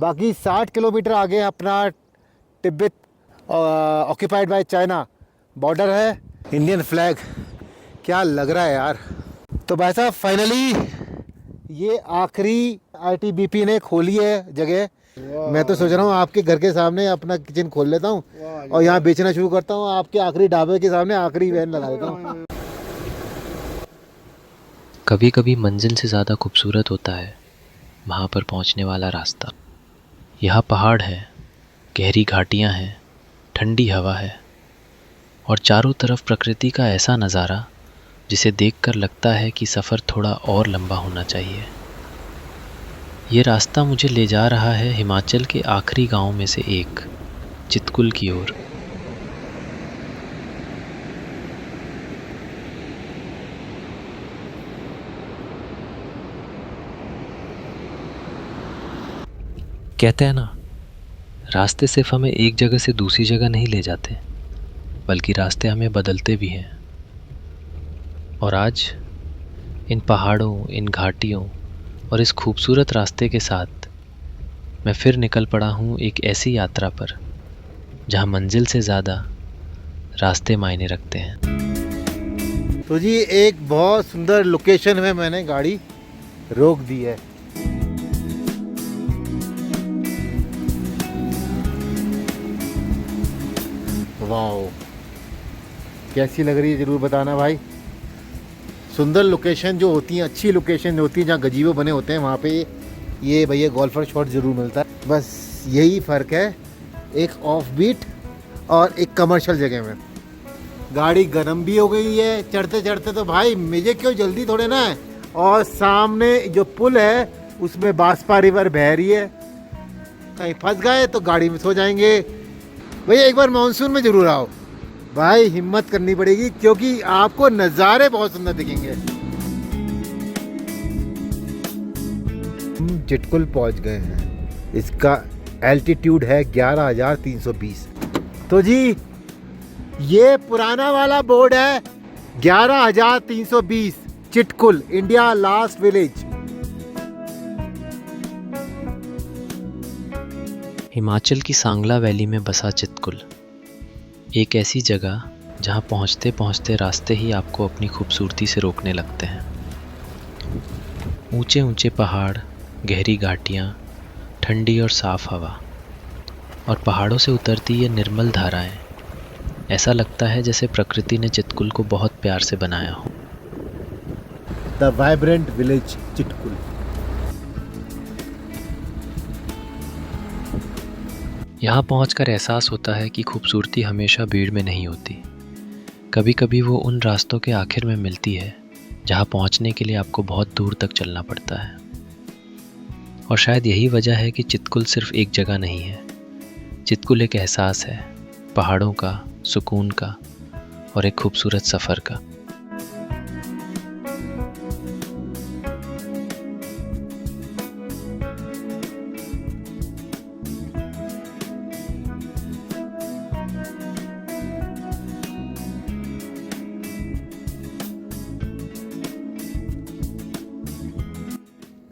बाकी 60 किलोमीटर आगे अपना Tibet occupied by China border है। इंडियन फ्लैग क्या लग रहा है यार। तो भाई साहब फाइनली ये आखिरी आईटीबीपी ने खोली है जगह। मैं तो सोच रहा हूँ आपके घर के सामने अपना किचन खोल लेता हूँ और यहाँ बेचना शुरू करता हूँ। आपके आखिरी ढाबे के सामने आखिरी वैन लगा देता हूँ। कभी कभी मंजिल से ज़्यादा खूबसूरत होता है वहाँ पर पहुँचने वाला रास्ता। यहाँ पहाड़ है, गहरी घाटियाँ हैं, ठंडी हवा है और चारों तरफ प्रकृति का ऐसा नज़ारा जिसे देखकर लगता है कि सफ़र थोड़ा और लंबा होना चाहिए। ये रास्ता मुझे ले जा रहा है हिमाचल के आखिरी गांव में से एक, चितकुल की ओर। कहते हैं ना, रास्ते सिर्फ हमें एक जगह से दूसरी जगह नहीं ले जाते, बल्कि रास्ते हमें बदलते भी हैं। और आज इन पहाड़ों, इन घाटियों और इस खूबसूरत रास्ते के साथ मैं फिर निकल पड़ा हूँ एक ऐसी यात्रा पर जहाँ मंजिल से ज़्यादा रास्ते मायने रखते हैं। तो जी एक बहुत सुंदर लोकेशन में मैंने गाड़ी रोक दी है। वाओ, कैसी लग रही है ज़रूर बताना भाई। सुंदर लोकेशन जो होती हैं, अच्छी लोकेशन होती है जहाँ गजीबो बने होते हैं, वहाँ पे ये भैया गोल्फर शॉट ज़रूर मिलता है। बस यही फ़र्क है एक ऑफ बीट और एक कमर्शियल जगह में। गाड़ी गर्म भी हो गई है चढ़ते चढ़ते, तो भाई मुझे क्यों जल्दी थोड़े ना है। और सामने जो पुल है उसमें बांसपा रिवर बह रही है। कहीं फंस गए तो गाड़ी में सो जाएंगे। भैया एक बार मानसून में ज़रूर आओ भाई, हिम्मत करनी पड़ेगी क्योंकि आपको नज़ारे बहुत सुंदर दिखेंगे। हम चितकुल पहुंच गए हैं। इसका एल्टीट्यूड है 11,320। तो जी ये पुराना वाला बोर्ड है 11,320, Chitkul, India last village. Himachal की सांगला वैली में बसा चितकुल एक ऐसी जगह जहां पहुंचते पहुंचते रास्ते ही आपको अपनी खूबसूरती से रोकने लगते हैं। ऊंचे ऊंचे पहाड़, गहरी घाटियां, ठंडी और साफ हवा और पहाड़ों से उतरती ये निर्मल धाराएं। ऐसा लगता है जैसे प्रकृति ने चितकुल को बहुत प्यार से बनाया हो। The vibrant village Chitkul. यहाँ पहुंचकर एहसास होता है कि खूबसूरती हमेशा भीड़ में नहीं होती। कभी कभी वो उन रास्तों के आखिर में मिलती है जहाँ पहुँचने के लिए आपको बहुत दूर तक चलना पड़ता है। और शायद यही वजह है कि चितकुल सिर्फ एक जगह नहीं है। चितकुल एक एहसास है, पहाड़ों का, सुकून का और एक खूबसूरत सफ़र का।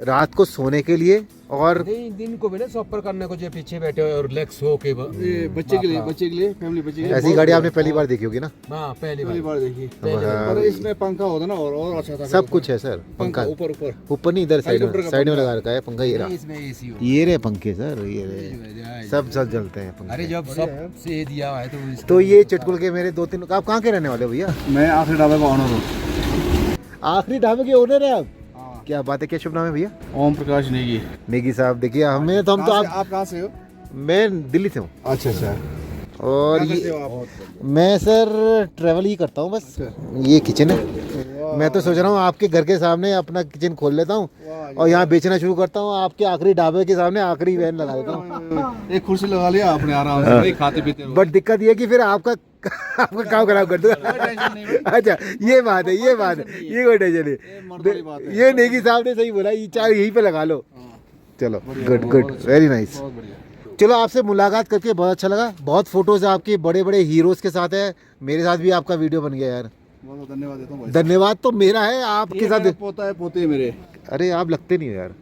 रात को सोने के लिए और दिन को भी ना सफर करने को जो पीछे बैठे हो और रिलैक्स हो के बच्चे के लिए फैमिली बच्चे के लिए ऐसी गाड़ी आपने पहली बार देखी होगी ना। हाँ पहली बार देखी। हाँ। पर इसमें पंखा होता ना और अच्छा था। सब कुछ है सर। पंखा ऊपर ऊपर नहीं, इधर साइड में लगा रखा है पंखा। ये रहा, इसमें एसी हो। ये रहे पंखे सर, ये रहे, सब जलते हैं पंखे। अरे जब सब से दिया हुआ है तो ये चितकुल के मेरे 2-3। आप कहाँ के रहने वाले हो भैया? मैं आखिरी ढाबे का ऑनर हूँ। आखिरी ढाबे के ओनर है आप? क्या बात है, क्या शुभ नाम है भैया? ओम प्रकाश नेगी। नेगी साहब, देखिए हमें तो आप कहाँ से हो? मैं दिल्ली से हूँ। अच्छा। और ये मैं सर ट्रैवल ही करता हूँ बस। ये किचन है। मैं तो सोच रहा हूँ आपके घर के सामने अपना किचन खोल लेता हूँ और यहाँ बेचना शुरू करता हूँ। आपके आखिरी ढाबे के सामने आखिरी वैन लगा देता हूँ। एक कुर्सी लगा लिया आपने आराम से, भाई खाते पीते रहो। बट दिक्कत ये कि फिर आपका काम खराब कर दूंगा। अच्छा ये बात है, ये कोई टेंशन नहीं। ये नेगी साहब ने सही बोला, ये चाय यहीं पे लगा लो। चलो गुड, वेरी नाइस। चलो आपसे मुलाकात करके बहुत अच्छा लगा। बहुत फोटोज आपके बड़े बड़े हीरोज के साथ है। मेरे साथ भी आपका वीडियो बन गया यार। बहुत धन्यवाद देता हूँ। धन्यवाद तो मेरा है, आपके साथ पोता है, पोते मेरे। अरे आप लगते नहीं हो यार।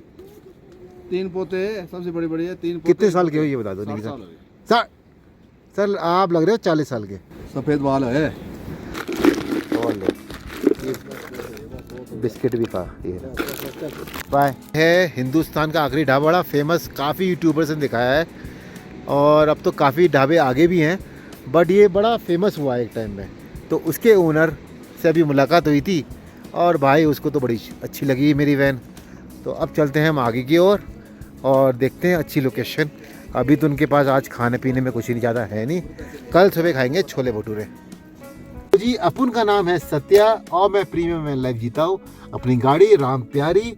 तीन पोते हैं, सबसे बड़ी बड़ी है। तीन पोते, कितने साल के हो ये बता दो निकी 60 साहब। साल हो गए। सर सर आप लग रहे हो 40 साल के। सफेद बाल है। और लो बिस्किट भी खा ये बाय। है हिंदुस्तान का आखिरी ढाबा, बड़ा फेमस, काफ़ी यूट्यूबर्स ने दिखाया है और अब तो काफ़ी ढाबे आगे भी हैं, बट ये बड़ा फेमस हुआ एक टाइम में। तो उसके ओनर से अभी मुलाकात हुई थी और भाई उसको तो बड़ी अच्छी लगी मेरी वैन। तो अब चलते हैं हम आगे की ओर और देखते हैं अच्छी लोकेशन। अभी तो उनके पास आज खाने पीने में कुछ ही ज़्यादा है नहीं, कल सुबह खाएंगे छोले भटूरे। जी अपन का नाम है सत्या और मैं प्रीमियम वैन लाइफ जीता हूँ। अपनी गाड़ी राम प्यारी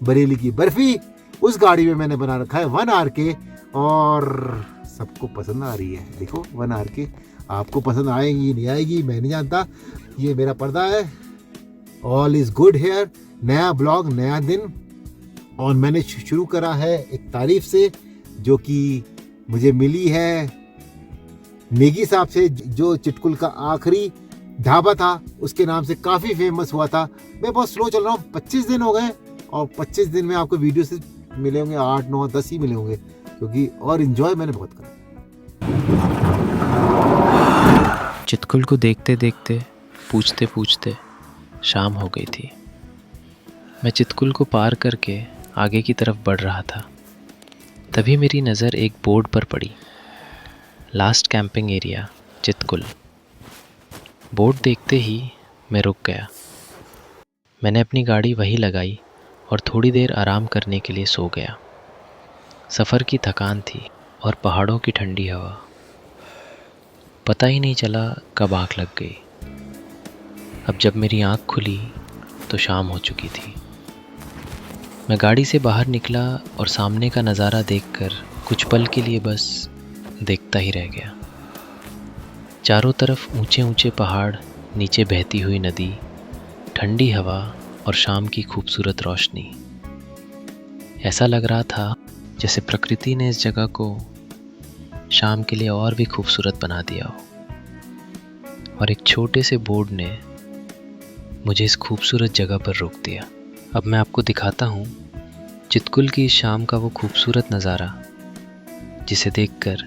बरेली की बर्फ़ी, उस गाड़ी में मैंने बना रखा है 1 RK और सबको पसंद आ रही है। देखो 1 RK, आपको पसंद आएगी नहीं आएगी मैं नहीं जानता। ये मेरा पर्दा है, ऑल इज़ गुड हेयर। नया ब्लॉग, नया दिन, और मैंने शुरू करा है एक तारीफ से जो कि मुझे मिली है नेगी साहब से, जो चिटकुल का आखिरी ढाबा था उसके नाम से काफ़ी फेमस हुआ था। मैं बहुत स्लो चल रहा हूँ, 25 दिन हो गए और 25 दिन में आपको वीडियो से मिले होंगे 8, 9, 10 ही मिले होंगे, क्योंकि और इन्जॉय मैंने बहुत करा। चितकुल को देखते देखते, पूछते पूछते शाम हो गई थी। मैं चितकुल को पार करके आगे की तरफ बढ़ रहा था। तभी मेरी नज़र एक बोर्ड पर पड़ी, last camping area Chitkul. Board देखते ही मैं रुक गया। मैंने अपनी गाड़ी वहीं लगाई और थोड़ी देर आराम करने के लिए सो गया। सफ़र की थकान थी और पहाड़ों की ठंडी हवा, पता ही नहीं चला कब आँख लग गई। अब जब मेरी आँख खुली तो शाम हो चुकी थी। मैं गाड़ी से बाहर निकला और सामने का नज़ारा देखकर कुछ पल के लिए बस देखता ही रह गया। चारों तरफ ऊंचे ऊंचे पहाड़, नीचे बहती हुई नदी, ठंडी हवा और शाम की खूबसूरत रोशनी। ऐसा लग रहा था जैसे प्रकृति ने इस जगह को शाम के लिए और भी खूबसूरत बना दिया हो। और एक छोटे से बोर्ड ने मुझे इस खूबसूरत जगह पर रोक दिया। अब मैं आपको दिखाता हूँ चितकुल की इस शाम का वो खूबसूरत नज़ारा, जिसे देखकर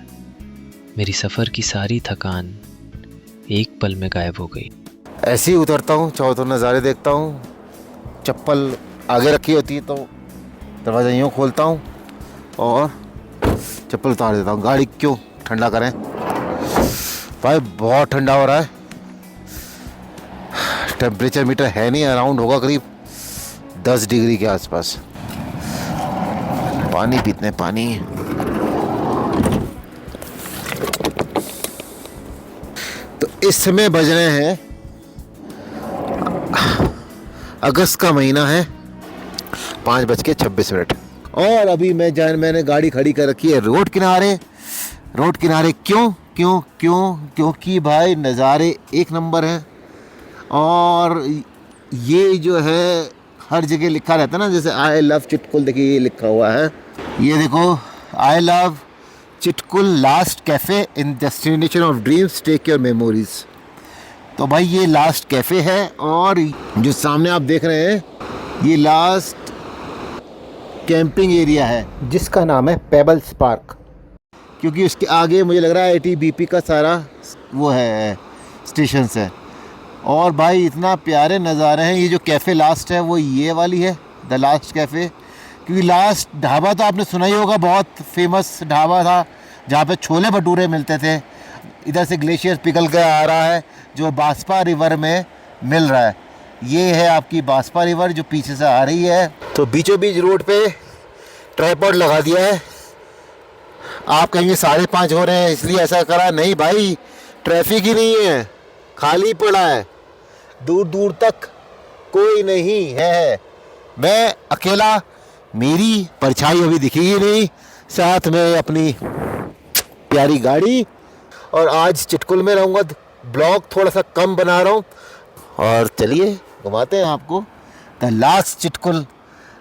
मेरी सफ़र की सारी थकान एक पल में गायब हो गई। ऐसे ही उतरता हूँ, चारों तरफ नज़ारे देखता हूँ, चप्पल आगे रखी होती है तो दरवाज़ा यूँ खोलता हूँ और चप्पल उतार देता हूँ। गाड़ी क्यों ठंडा करें भाई, बहुत ठंडा हो रहा है। टेम्परेचर मीटर है नहीं, अराउंड होगा करीब 10 डिग्री के आसपास। पानी पीते हैं, पानी। तो इस समय बज रहे हैं, अगस्त का महीना है, 5:26 और अभी मैंने गाड़ी खड़ी कर रखी है रोड किनारे। रोड किनारे क्यों क्यों क्यों? क्योंकि भाई नज़ारे एक नंबर हैं और ये जो है हर जगह लिखा रहता है ना, जैसे आई लव चिटकुल, देखिए ये लिखा हुआ है, ये देखो, I love Chitkul last cafe in destination of dreams, take your memories. तो भाई ये लास्ट कैफ़े है और जो सामने आप देख रहे हैं ये लास्ट कैंपिंग एरिया है जिसका नाम है पेबल्स पार्क, क्योंकि उसके आगे मुझे लग रहा है ITBP का सारा वो है, स्टेशन है। और भाई इतना प्यारे नज़ारे हैं। ये जो कैफ़े लास्ट है वो ये वाली है, द लास्ट कैफ़े, क्योंकि लास्ट ढाबा तो आपने सुना ही होगा, बहुत फेमस ढाबा था जहाँ पे छोले भटूरे मिलते थे। इधर से ग्लेशियर पिघल के आ रहा है जो बास्पा रिवर में मिल रहा है। ये है आपकी बास्पा रिवर जो पीछे से आ रही है। तो बीचों बीच रोड पे ट्राइपॉड लगा दिया है। आप कहेंगे 5:30 हो रहे हैं इसलिए ऐसा करा, नहीं भाई, ट्रैफिक ही नहीं है, खाली पड़ा है, दूर दूर तक कोई नहीं है। मैं अकेला, मेरी परछाई अभी दिखेगी नहीं, साथ में अपनी प्यारी गाड़ी। और आज चिटकुल में रहूँगा, ब्लॉग थोड़ा सा कम बना रहा हूँ और चलिए घुमाते हैं आपको द लास्ट चिटकुल।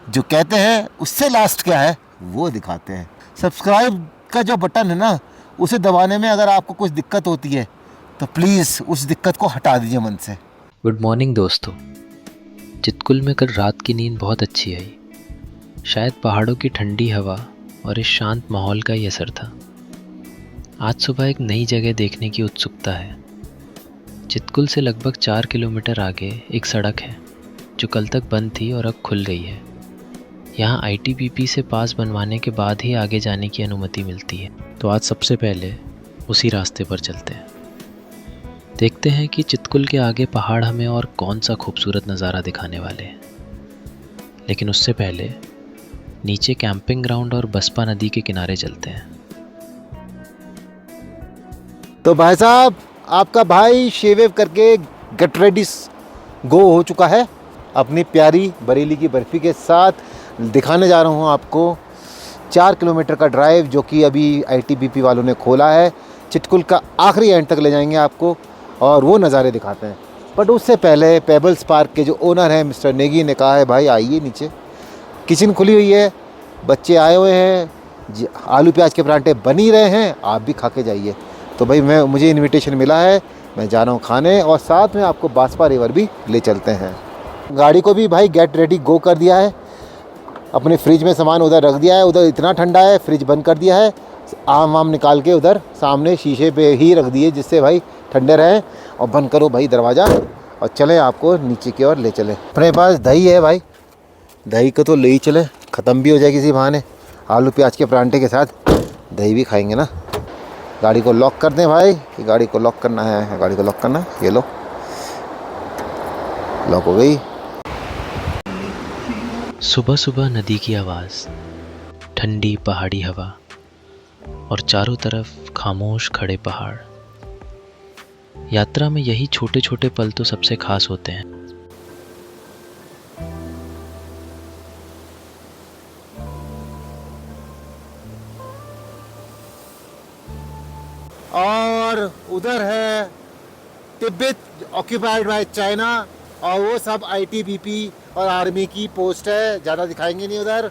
जो कहते हैं उससे लास्ट क्या है वो दिखाते हैं। सब्सक्राइब का जो बटन है ना, उसे दबाने में अगर आपको कुछ दिक्कत होती है तो प्लीज़ उस दिक्कत को हटा दीजिए मन से। गुड मॉर्निंग दोस्तों। चितकुल में कल रात की नींद बहुत अच्छी आई। शायद पहाड़ों की ठंडी हवा और इस शांत माहौल का ही असर था। आज सुबह एक नई जगह देखने की उत्सुकता है। चितकुल से लगभग 4 किलोमीटर आगे एक सड़क है जो कल तक बंद थी और अब खुल गई है। यहाँ ITBP से पास बनवाने के बाद ही आगे जाने की अनुमति मिलती है। तो आज सबसे पहले उसी रास्ते पर चलते हैं। देखते हैं कि चितकुल के आगे पहाड़ हमें और कौन सा खूबसूरत नज़ारा दिखाने वाले हैं। लेकिन उससे पहले नीचे कैंपिंग ग्राउंड और बसपा नदी के किनारे चलते हैं। तो भाई साहब, आपका भाई शेव करके गेट रेडी गो हो चुका है। अपनी प्यारी बरेली की बर्फ़ी के साथ दिखाने जा रहा हूँ आपको 4 किलोमीटर का ड्राइव जो कि अभी ITBP वालों ने खोला है। चितकुल का आखिरी एंड तक ले जाएंगे आपको और वो नज़ारे दिखाते हैं। बट उससे पहले पेबल्स पार्क के जो ओनर हैं मिस्टर नेगी ने कहा है भाई आइए नीचे, किचन खुली हुई है, बच्चे आए हुए हैं, आलू प्याज के परांठे बन ही रहे हैं, आप भी खा के जाइए। तो भाई मुझे इनविटेशन मिला है, मैं जा रहा हूँ खाने और साथ में आपको बासपा रिवर भी ले चलते हैं। गाड़ी को भी भाई गेट रेडी गो कर दिया है। अपने फ्रिज में सामान उधर रख दिया है, उधर इतना ठंडा है फ्रिज बंद कर दिया है। आम वाम निकाल के उधर सामने शीशे पे ही रख दिए जिससे भाई ठंडे रहें। और बंद करो भाई दरवाज़ा और चलें आपको नीचे की ओर ले चलें। अपने पास दही है भाई, दही को तो ले ही चले, ख़त्म भी हो जाए किसी बहाने। आलू प्याज के परांठे के साथ दही भी खाएंगे ना। गाड़ी को लॉक कर दें भाई, गाड़ी को लॉक करना है, गाड़ी को लॉक करना है। ये लो, लॉक हो गई। सुबह सुबह नदी की आवाज़, ठंडी पहाड़ी हवा और चारों तरफ खामोश खड़े पहाड़। यात्रा में यही छोटे छोटे पल तो सबसे खास होते हैं। और उधर है तिब्बत ऑक्यूपाइड बाय चाइना और वो सब ITBP और आर्मी की पोस्ट है, ज़्यादा दिखाएंगे नहीं उधर।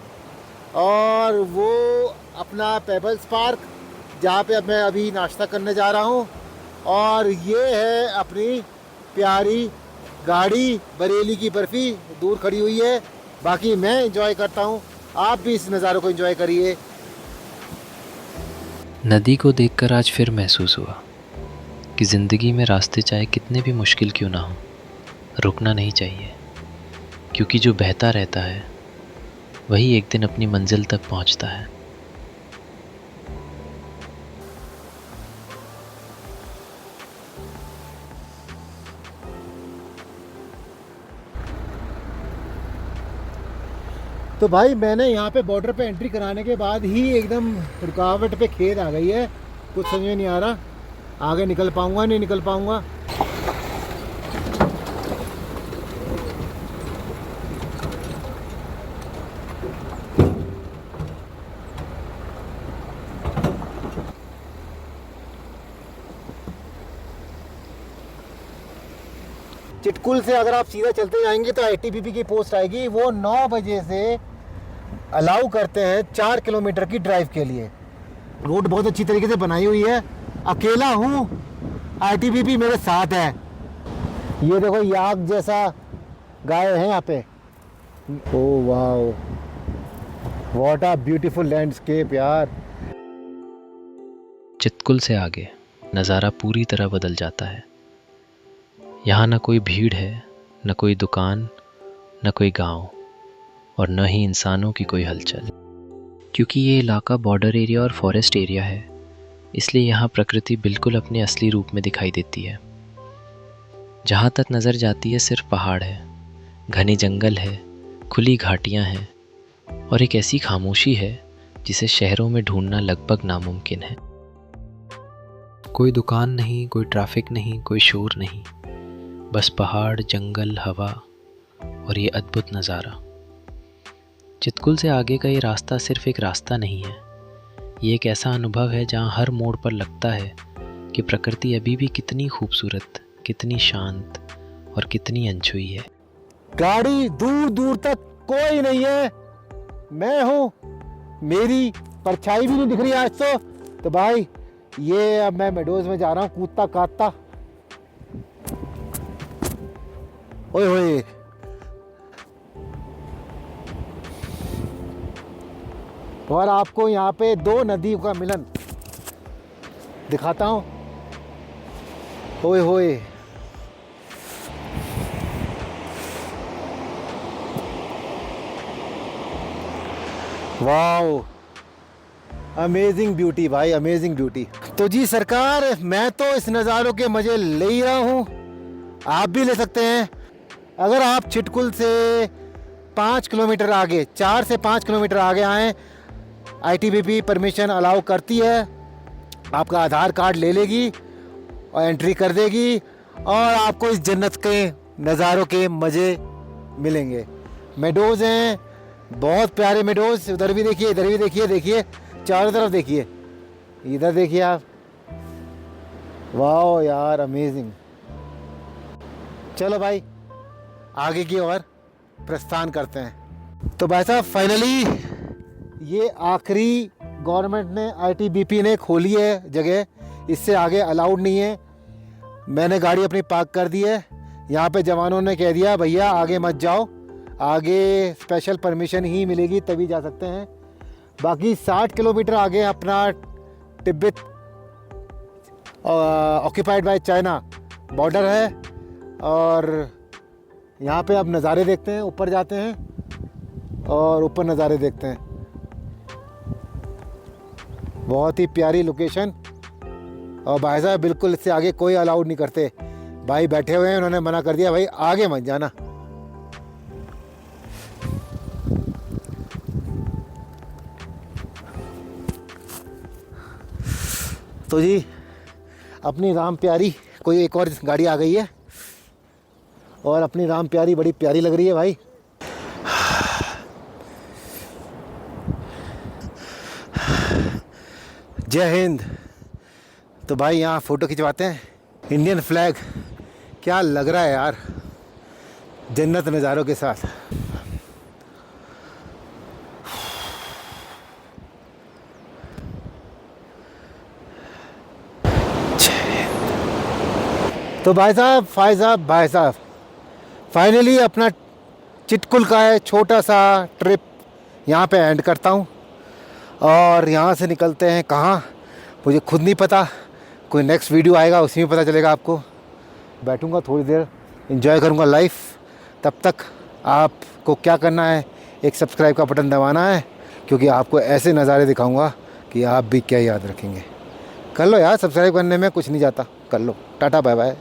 और वो अपना पेबल्स पार्क जहाँ पे अब मैं अभी नाश्ता करने जा रहा हूँ। और ये है अपनी प्यारी गाड़ी बरेली की बर्फ़ी दूर खड़ी हुई है। बाकी मैं एंजॉय करता हूँ, आप भी इस नज़ारों को एंजॉय करिए। नदी को देखकर आज फिर महसूस हुआ कि ज़िंदगी में रास्ते चाहे कितने भी मुश्किल क्यों ना हो, रुकना नहीं चाहिए, क्योंकि जो बहता रहता है वही एक दिन अपनी मंजिल तक पहुंचता है। तो भाई मैंने यहाँ पे बॉर्डर पे एंट्री कराने के बाद ही एकदम रुकावट पे खेद आ गई है। कुछ समझ में नहीं आ रहा, आगे निकल पाऊँगा नहीं निकल पाऊँगा। चितकुल से अगर आप सीधा चलते जाएंगे तो ITBP की पोस्ट आएगी। वो 9 बजे से अलाउ करते हैं 4 किलोमीटर की ड्राइव के लिए। रोड बहुत अच्छी तरीके से बनाई हुई है। अकेला हूँ, ITBP मेरे साथ है। ये देखो याक जैसा गाय है यहाँ पे। Oh wow, what a beautiful landscape यार। चितकुल से आगे नज़ारा पूरी तरह बदल जाता है। यहाँ न कोई भीड़ है, न कोई दुकान, न कोई गांव और न ही इंसानों की कोई हलचल। क्योंकि ये इलाका बॉर्डर एरिया और फॉरेस्ट एरिया है, इसलिए यहाँ प्रकृति बिल्कुल अपने असली रूप में दिखाई देती है। जहाँ तक नज़र जाती है सिर्फ पहाड़ है, घने जंगल है, खुली घाटियाँ हैं और एक ऐसी खामोशी है जिसे शहरों में ढूंढना लगभग नामुमकिन है। कोई दुकान नहीं, कोई ट्रैफिक नहीं, कोई शोर नहीं, बस पहाड़, जंगल, हवा और ये अद्भुत नज़ारा। चितकुल से आगे का ये रास्ता सिर्फ एक रास्ता नहीं है, ये एक ऐसा अनुभव है जहाँ हर मोड़ पर लगता है कि प्रकृति अभी भी कितनी खूबसूरत, कितनी शांत और कितनी अनछुई है। गाड़ी दूर दूर तक कोई नहीं है, मैं हूँ, मेरी परछाई भी नहीं दिख रही आज तो भाई ये अब मैं मेडोज में जा रहा हूँ कूदता काटता। ओए होए, और आपको यहाँ पे दो नदियों का मिलन दिखाता हूँ। होए होए, वाओ, अमेजिंग ब्यूटी भाई, अमेजिंग ब्यूटी। तो जी सरकार, मैं तो इस नज़ारों के मज़े ले ही रहा हूँ, आप भी ले सकते हैं। अगर आप चिटकुल से 5 किलोमीटर आगे, 4 से 5 किलोमीटर आगे आएँ, आईटीबीपी परमिशन अलाउ करती है, आपका आधार कार्ड ले लेगी और एंट्री कर देगी और आपको इस जन्नत के नज़ारों के मज़े मिलेंगे। मेडोज़ हैं, बहुत प्यारे मेडोज़, उधर भी देखिए, इधर भी देखिए, देखिए चारों तरफ देखिए, इधर देखिए आप, वाह यार, अमेजिंग। चलो भाई आगे की ओर प्रस्थान करते हैं। तो भाई साहब फाइनली ये आखिरी गवर्नमेंट ने, आईटीबीपी ने खोली है जगह, इससे आगे अलाउड नहीं है। मैंने गाड़ी अपनी पार्क कर दी है। यहाँ पे जवानों ने कह दिया भैया आगे मत जाओ, आगे स्पेशल परमिशन ही मिलेगी तभी जा सकते हैं। बाकी 60 किलोमीटर आगे अपना Tibet occupied by China border है। और यहाँ पे अब नज़ारे देखते हैं, ऊपर जाते हैं और ऊपर नज़ारे देखते हैं। बहुत ही प्यारी लोकेशन। और भाई साहब बिल्कुल इससे आगे कोई अलाउड नहीं करते। भाई बैठे हुए हैं, उन्होंने मना कर दिया भाई आगे मत जाना। तो जी अपनी राम प्यारी, कोई एक और गाड़ी आ गई है और अपनी राम प्यारी बड़ी प्यारी लग रही है भाई। जय हिंद। तो भाई यहाँ फ़ोटो खिंचवाते हैं। इंडियन फ्लैग, क्या लग रहा है यार जन्नत नज़ारों के साथ। तो भाई साहब फाइनली अपना चिटकुल का है छोटा सा ट्रिप यहाँ पे एंड करता हूँ। और यहाँ से निकलते हैं कहाँ, मुझे खुद नहीं पता। कोई नेक्स्ट वीडियो आएगा उसी में पता चलेगा आपको। बैठूँगा थोड़ी देर, एंजॉय करूँगा लाइफ। तब तक आपको क्या करना है, एक सब्सक्राइब का बटन दबाना है, क्योंकि आपको ऐसे नज़ारे दिखाऊँगा कि आप भी क्या याद रखेंगे। कर लो यार, सब्सक्राइब करने में कुछ नहीं जाता, कर लो। Tata bye bye.